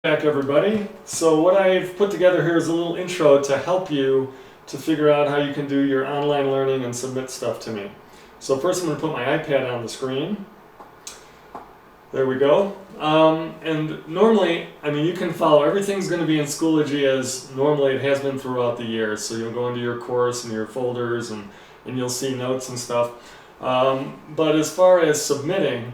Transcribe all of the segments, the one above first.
Back everybody. So what I've put together here is a little intro to help you to figure out how you can do your online learning and submit stuff to me. So first I'm going to put my iPad on the screen. There we go. And normally, you can follow, everything's going to be in Schoology as normally it has been throughout the years. So you'll go into your course and your folders and you'll see notes and stuff. But as far as submitting,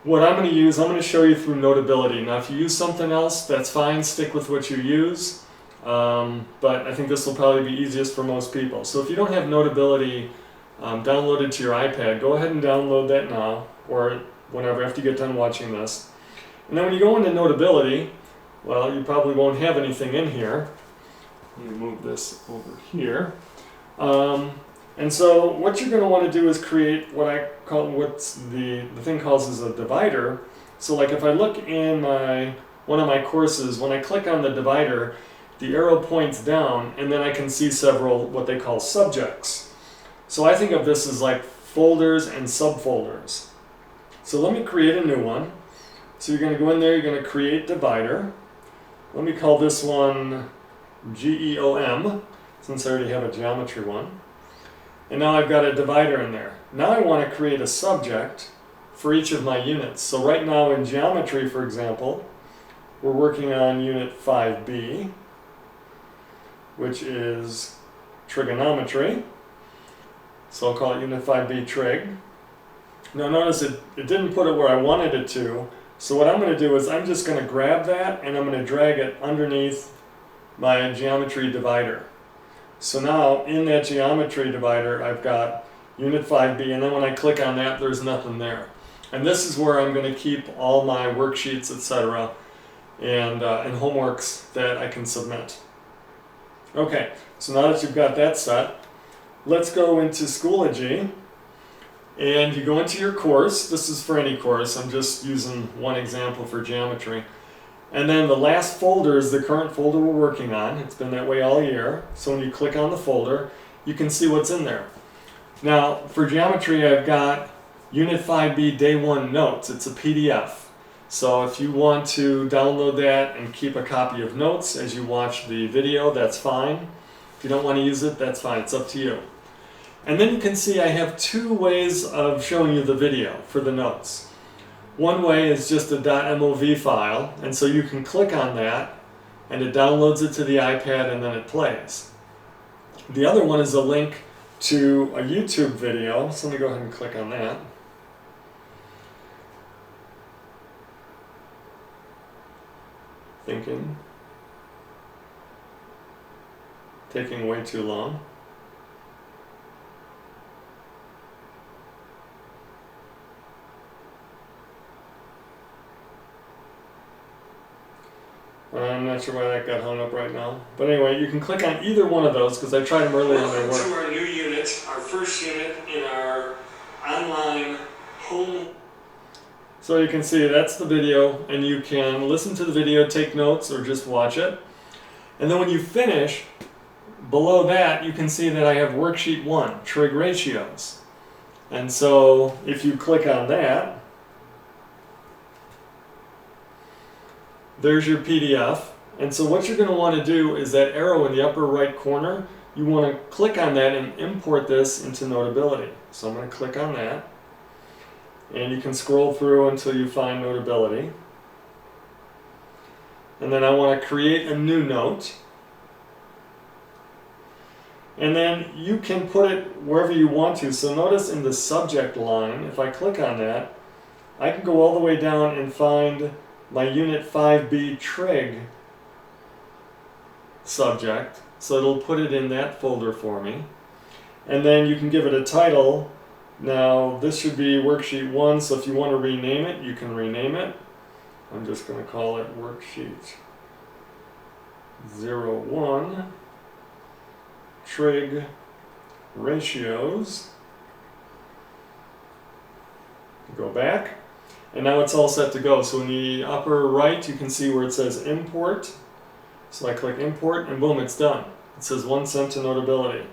what I'm going to use, I'm going to show you through Notability. Now if you use something else, that's fine, stick with what you use. But I think this will probably be easiest for most people. So if you don't have Notability downloaded to your iPad, go ahead and download that now, or whenever, after you get done watching this. And then when you go into Notability, well, you probably won't have anything in here. Let me move this over here. And so what you're going to want to do is create what I call, what's the thing calls is a divider. So like if I look in one of my courses, when I click on the divider, the arrow points down and then I can see several what they call subjects. So I think of this as like folders and subfolders. So let me create a new one. So you're going to go in there, you're going to create divider. Let me call this one GEOM, since I already have a geometry one. And now I've got a divider in there. Now I want to create a subject for each of my units. So right now in geometry, for example, we're working on unit 5B, which is trigonometry. So I'll call it unit 5B trig. Now notice it didn't put it where I wanted it to. So what I'm going to do is I'm just going to grab that and I'm going to drag it underneath my geometry divider. So now in that geometry divider I've got unit 5B, and then when I click on that there's nothing there. And this is where I'm going to keep all my worksheets, etc. and homeworks that I can submit. Okay, so now that you've got that set, let's go into Schoology. And you go into your course. This is for any course. I'm just using one example for geometry. And then the last folder is the current folder we're working on. It's been that way all year. So when you click on the folder, you can see what's in there. Now, for geometry, I've got Unit 5B Day 1 Notes. It's a PDF. So if you want to download that and keep a copy of notes as you watch the video, that's fine. If you don't want to use it, that's fine. It's up to you. And then you can see I have two ways of showing you the video for the notes. One way is just a .mov file, and so you can click on that and it downloads it to the iPad and then it plays. The other one is a link to a YouTube video, so let me go ahead and click on that. Thinking. Taking way too long. I'm not sure why that got hung up right now. But anyway, you can click on either one of those because I tried them earlier and they work. Welcome to our new unit, our first unit in our online home. So you can see that's the video, and you can listen to the video, take notes, or just watch it. And then when you finish, below that you can see that I have worksheet 1, trig ratios. And so if you click on that, there's your PDF. And so what you're going to want to do is that arrow in the upper right corner, you want to click on that and import this into Notability. So I'm going to click on that. And you can scroll through until you find Notability. And then I want to create a new note. And then you can put it wherever you want to. So notice in the subject line, if I click on that, I can go all the way down and find my Unit 5B trig subject, so it'll put it in that folder for me. And then you can give it a title. Now this should be worksheet 1, so if you want to rename it, you can rename it. I'm just going to call it worksheet 01 trig ratios. Go back. And now it's all set to go. So in the upper right, you can see where it says import. So I click import and boom, it's done. It says 1 sent to Notability.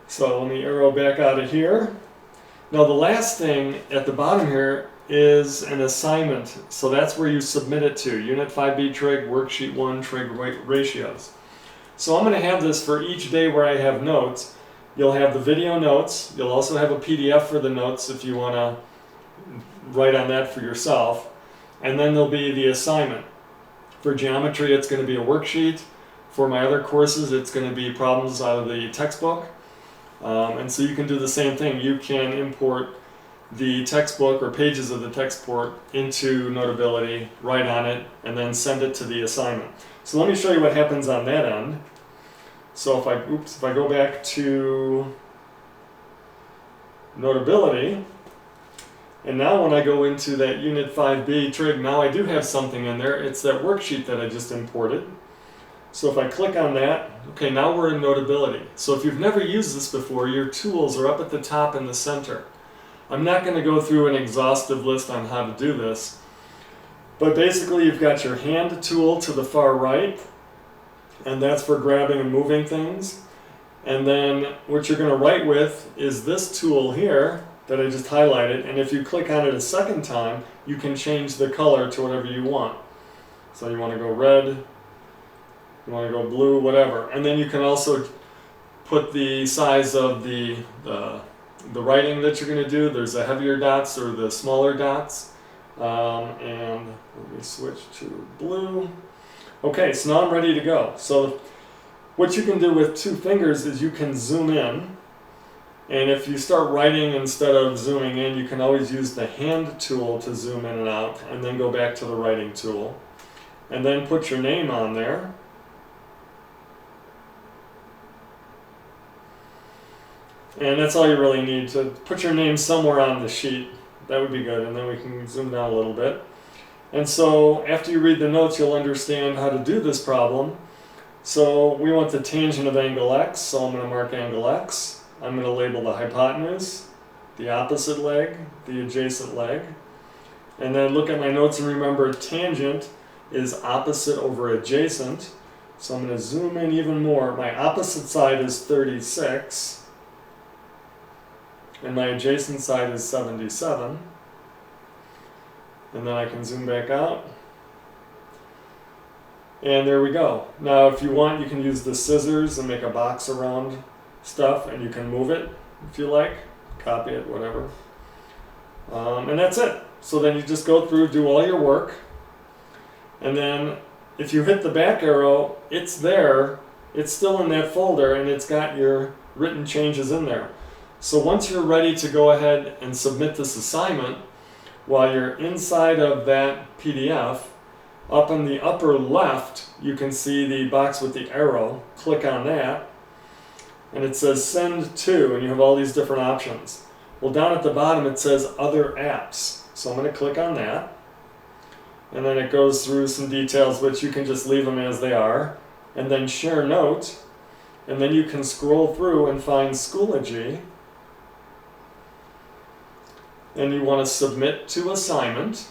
So let me arrow back out of here. Now the last thing at the bottom here is an assignment. So that's where you submit it to. Unit 5B trig, worksheet 1, trig ratios. So I'm going to have this for each day where I have notes. You'll have the video notes. You'll also have a PDF for the notes if you want to write on that for yourself. And then there'll be the assignment. For geometry, it's going to be a worksheet. For my other courses, it's going to be problems out of the textbook. And so you can do the same thing. You can import the textbook or pages of the textbook into Notability, write on it, and then send it to the assignment. So let me show you what happens on that end. So if I go back to Notability, and now when I go into that Unit 5B trig, now I do have something in there. It's that worksheet that I just imported. So if I click on that, okay, now we're in Notability. So if you've never used this before, your tools are up at the top in the center. I'm not going to go through an exhaustive list on how to do this, but basically you've got your hand tool to the far right, and that's for grabbing and moving things. And then what you're going to write with is this tool here that I just highlighted, and if you click on it a second time, you can change the color to whatever you want. So you want to go red, you want to go blue, whatever. And then you can also put the size of the writing that you're going to do. There's the heavier dots or the smaller dots. And let me switch to blue. Okay, so now I'm ready to go. So what you can do with 2 fingers is you can zoom in. And if you start writing instead of zooming in, you can always use the hand tool to zoom in and out, and then go back to the writing tool. And then put your name on there. And that's all you really need, to put your name somewhere on the sheet. That would be good, and then we can zoom down a little bit. And so after you read the notes, you'll understand how to do this problem. So we want the tangent of angle x, so I'm going to mark angle x. I'm going to label the hypotenuse, the opposite leg, the adjacent leg. And then look at my notes and remember tangent is opposite over adjacent. So I'm going to zoom in even more. My opposite side is 36. And my adjacent side is 77. And then I can zoom back out. And there we go. Now if you want, you can use the scissors and make a box around stuff, and you can move it if you like, copy it, whatever. And that's it. So then you just go through, do all your work, and then if you hit the back arrow, it's there, it's still in that folder, and it's got your written changes in there. So once you're ready to go ahead and submit this assignment, while you're inside of that PDF, up in the upper left, you can see the box with the arrow. Click on that, and it says send to, and you have all these different options. Well, down at the bottom it says other apps. So I'm going to click on that, and then it goes through some details, which you can just leave them as they are, and then share note, and then you can scroll through and find Schoology, and you want to submit to assignment.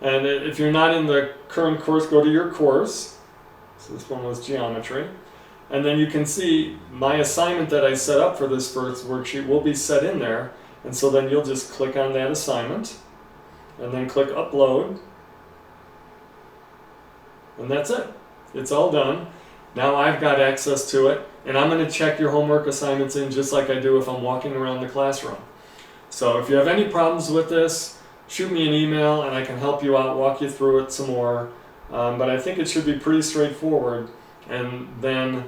And if you're not in the current course, go to your course. So this one was geometry. And then you can see my assignment that I set up for this first worksheet will be set in there. And so then you'll just click on that assignment and then click upload. And that's it. It's all done. Now I've got access to it, and I'm going to check your homework assignments in just like I do if I'm walking around the classroom. So if you have any problems with this, shoot me an email and I can help you out, walk you through it some more. But I think it should be pretty straightforward. And then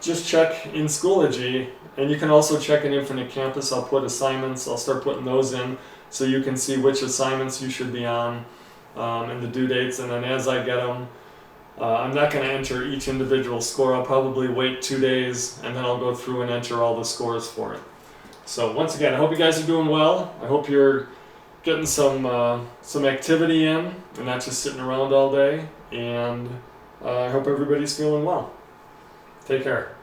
just check in Schoology, and you can also check in Infinite Campus. I'll put assignments, I'll start putting those in so you can see which assignments you should be on and the due dates. And then as I get them, I'm not going to enter each individual score. I'll probably wait 2 days, and then I'll go through and enter all the scores for it. So once again, I hope you guys are doing well. I hope you're getting some activity in and not just sitting around all day. And I hope everybody's feeling well. Take care.